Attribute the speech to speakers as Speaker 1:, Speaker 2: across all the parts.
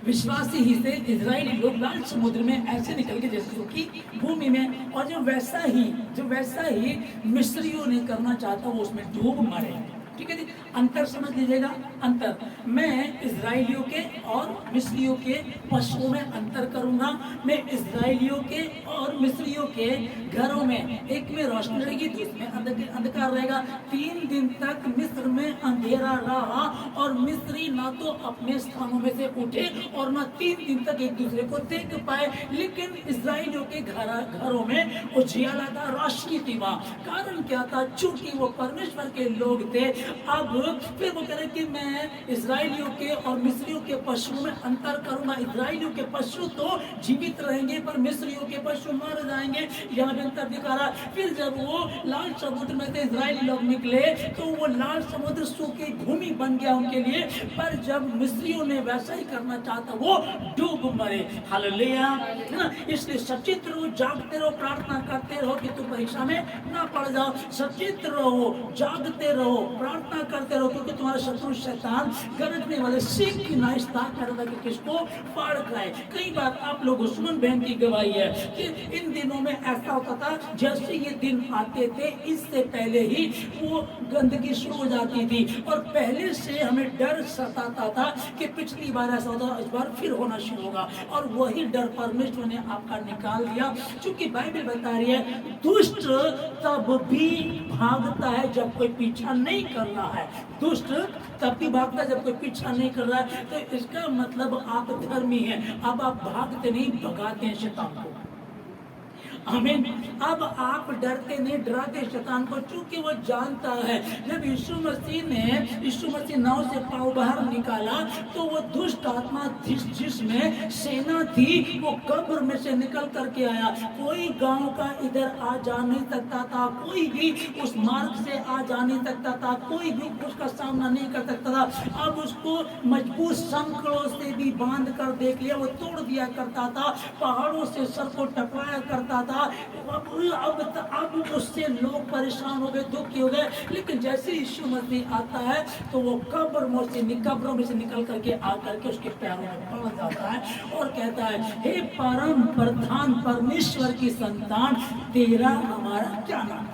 Speaker 1: विश्वासी ही से इजरायली लोग लाल समुद्र में ऐसे निकल के जैसे सूखी भूमि में, और जो वैसा ही मिस्रियों ने करना चाहता वो उसमें डूब मरे। ठीक है जी, अंतर समझ लीजिएगा। अंतर, मैं इजरायलियों के और मिस्रियों के पशुओं में अंतर करूंगा। मैं इजरायलियों के और मिस्रियों के घरों में एक में रोशनी रहेगी, दूसरे में अंधकार रहेगा। 3 दिन तक मिस्र में अंधेरा रहा और मिस्री ना तो अपने स्थानों में से उठे और ना 3 दिन तक एक दूसरे को देख पाए। लेकिन इजरायलियों के घरों में उजियाला था, रोशनी थी। वहाँ कारण क्या था? चूंकि वो परमेश्वर के लोग थे। अब फिर वो कह रहे कि मैं इजरायलियों के और मिस्रियों के पशुओं में अंतर करूंगा। इजरायलियों के पशु तो जीवित रहेंगे पर मिस्रियों के पशु मर जाएंगे। यहाँ भी अंतर दिखा रहा। फिर जब वो लाल समुद्र में से इजरायली लोग निकले तो वो लाल समुद्र सूखी भूमि बन गया उनके लिए। पर जब मिस्रियों ने वैसा ही करना चाहता वो डूब मरे। हालेलुया। इसलिए सचेत रहो, जागते रहो, प्रार्थना करते रहो कि तुम परीक्षा में ना पड़ जाओ। सचेत रहो, जागते रहो, प्रार्थना करते रहो, क्योंकि तुम्हारा शत्रु शैतान गरजने वाले सिंह की नाइस्ता कर रहा कि किसको फाड़ खाए। कई बार आप लोग दुश्मन बहन की गवाही है कि इन दिनों में ऐसा होता था, जैसे ये दिन आते थे इससे पहले ही वो गंदगी शुरू हो जाती थी और पहले से हमें डर सताता था कि पिछली बार ऐसा होता, इस बार फिर होना शुरू होगा। और वही डर परमेश्वर ने आपका निकाल दिया। क्योंकि बाइबल बता रही है दुष्ट तब भी भागता है जब कोई पीछा नहीं कर रहा है। दुष्ट तब भी भागता है जब कोई पीछा नहीं कर रहा है। तो इसका मतलब आप धर्मी हैं। अब आप भागते नहीं, भगाते हैं शैतान को। आमीन। अब आप डरते नहीं, डराते शैतान को, क्योंकि वो जानता है जब यीशु मसीह नाव से पाँव बाहर निकाला तो वो दुष्ट आत्मा जिसमें सेना थी वो कब्र में से निकल करके आया। कोई गांव का इधर आ जा नहीं सकता था, कोई भी उस मार्ग से आ जा नहीं सकता था, कोई भी उसका सामना नहीं कर सकता था। अब उसको मजबूत संकड़ों से भी बांध कर देख लिया, वो तोड़ दिया करता था, पहाड़ों से सर को टकराया करता था। अब उससे लोग परेशान हो गए, दुखी हो गए। लेकिन जैसे यीशु मसीह आता है तो वो कब्रों में से निकल करके आकर के उसके पैरों में पड़ जाता है और कहता है, हे परम प्रधान परमेश्वर की संतान, तेरा हमारा क्या नाम?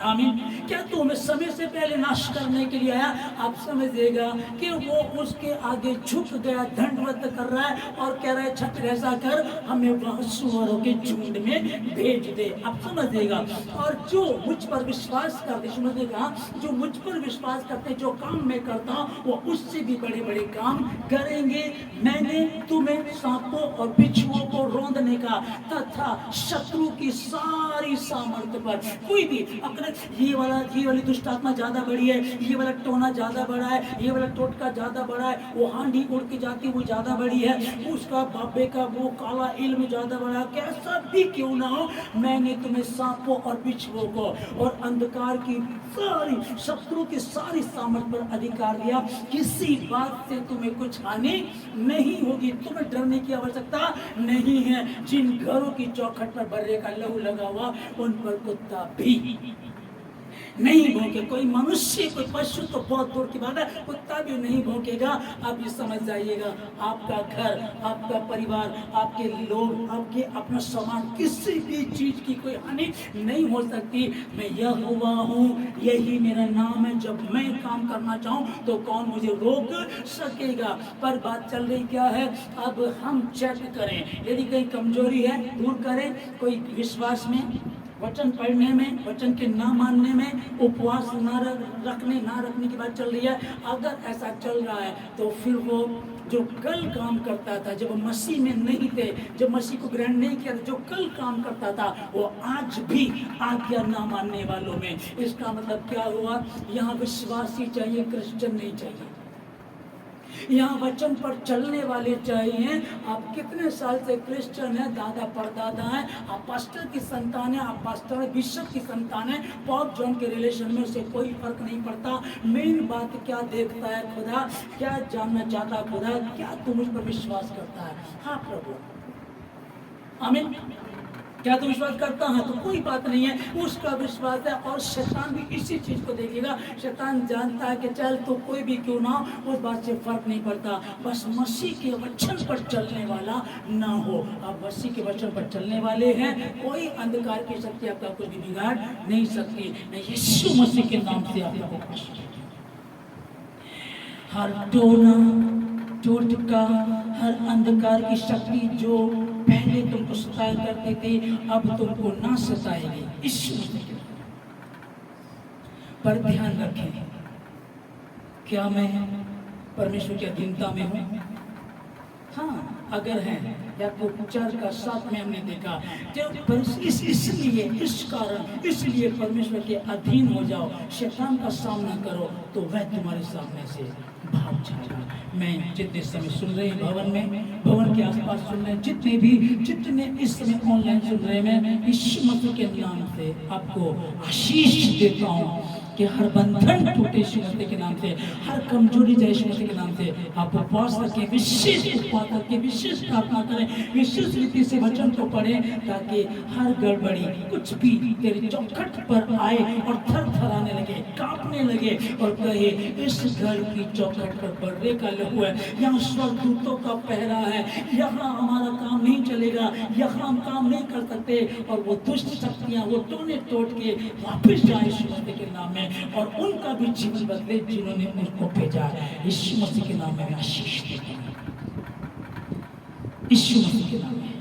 Speaker 1: आमीन। क्या तू हमें समय से पहले नाश करने के लिए आया? आप समझिएगा कि वो उसके आगे झुक गया, दंडवत कर रहा है और कह रहा है, छत्र ऐसा कर, हमें वहां सुअरों के झुंड में भेज दे। आप समझिएगा। और जो मुझ पर विश्वास करते, समझिएगा, जो मुझ पर विश्वास करते, जो काम मैं करता हूँ वो उससे भी बड़े बड़े काम करेंगे। मैंने तुम्हें सांपों और बिच्छुओं को रौंदने का तथा शत्रु की सारी सामर्थ्य पर, कोई भी अपने ये वाली दुष्ट आत्मा ज्यादा बड़ी है, ये वाला टोना ज्यादा बड़ा है, ये वाला टोटका ज्यादा बड़ा है, वो हांडी उड़ के जाती वो ज्यादा बड़ी है, उसका बाबे का वो काला इल्म ज्यादा बड़ा है, कैसा भी क्यों ना हो, मैंने तुम्हें सांपों और बिच्छुओं को और अंधकार की सारी शत्रु की सारी सामर्थ पर अधिकार दिया। किसी बात से तुम्हें कुछ हानि नहीं होगी। तुम्हें डरने की आवश्यकता नहीं है। जिन घरों की चौखट पर बर्रे का लहू लगा हुआ उन पर कुत्ता भी नहीं भौंके। कोई मनुष्य, कोई पशु तो बहुत दूर की बात है, कुत्ता भी नहीं भौंकेगा। आप ये समझ जाइएगा, आपका घर, आपका परिवार, आपके लोग, आपके अपना सामान, किसी भी चीज की कोई हानि नहीं हो सकती। मैं यहोवा हूँ, यही मेरा नाम है। जब मैं काम करना चाहूँ तो कौन मुझे रोक सकेगा? पर बात चल रही क्या है? अब हम चेक करें, यदि कहीं कमजोरी है दूर करें। कोई विश्वास में, वचन पढ़ने में, वचन के ना मानने में, उपवास ना रखने की बात चल रही है। अगर ऐसा चल रहा है तो फिर वो जो कल काम करता था, जब मसीह में नहीं थे, जब मसीह को ग्रहण नहीं किया था, जो कल काम करता था वो आज भी आज्ञा ना मानने वालों में। इसका मतलब क्या हुआ? यहाँ विश्वासी चाहिए, क्रिश्चियन नहीं चाहिए। यहाँ वचन पर चलने वाले चाहिए। आप कितने साल से क्रिश्चियन है, दादा परदादा है, आप पास्टर की संतान है, आप पास्टर बिशप की संतान है, पॉप जॉन के रिलेशन में उसे कोई फर्क नहीं पड़ता। मेन बात क्या देखता है खुदा, क्या जानना चाहता खुदा, क्या तू मुझ पर विश्वास करता है? हाँ प्रभु, आमीन। क्या तू विश्वास करता है? तो कोई बात नहीं है, उसका विश्वास है। और शैतान भी इसी चीज को देखेगा। शैतान जानता है कि चल तो कोई भी क्यों ना हो, उस बात से फर्क नहीं पड़ता, बस मसीह के वचन पर चलने वाला ना हो। आप मसीह के वचन पर चलने वाले हैं, कोई अंधकार की शक्ति आपका कुछ भी बिगाड़ नहीं सकती। मैं यीशु मसीह के नाम से आप लोगों को हर टोना टोटका, हर अंधकार की शक्ति जो पहले तुमको सताया करते थे, अब तुमको ना सताएगी यीशु मसीह के नाम। पर ध्यान रखें, क्या मैं परमेश्वर की अधीनता में हूँ? हाँ, अगर है, याकूब 4:7 में हमने देखा, जब इसलिए इस कारण इसलिए परमेश्वर के अधीन हो जाओ, शैतान का सामना करो, तो वह तुम्हारे सामने से भाग जाएगा। मैं जितने समय सुन रहे हैं भवन के आसपास सुन रहे हैं, जितने इस समय ऑनलाइन सुन रहे हैं, मैं यीशु मसीह के नाम से आपको आशीष देता हूँ कि हर बंधन टूटे यीशु मसीह के नाम से, हर कमजोरी जाए यीशु मसीह के नाम से। आप उपवास करके, विशेष उपवास करके, विशेष प्रार्थना करें, विशेष रीति से वचन को पढ़ें, ताकि हर गड़बड़ी कुछ भी तेरे चौखट पर आए और थरथराने लगे, कांपने लगे और कहे इस घर की चौखट पर बर्रे का लहू है, यहाँ स्वर्गदूतों का पहरा है, यहाँ हमारा काम नहीं चलेगा, यहाँ हम काम नहीं कर सकते। और वो दुष्ट शक्तियाँ वो टोने टोट के वापस जाए यीशु मसीह के नाम में, और उनका भी जीवन बदले जिन्होंने उनको भेजा है। यीशु मसीह के नाम में आशीष देता हूं, यीशु मसीह के नाम में।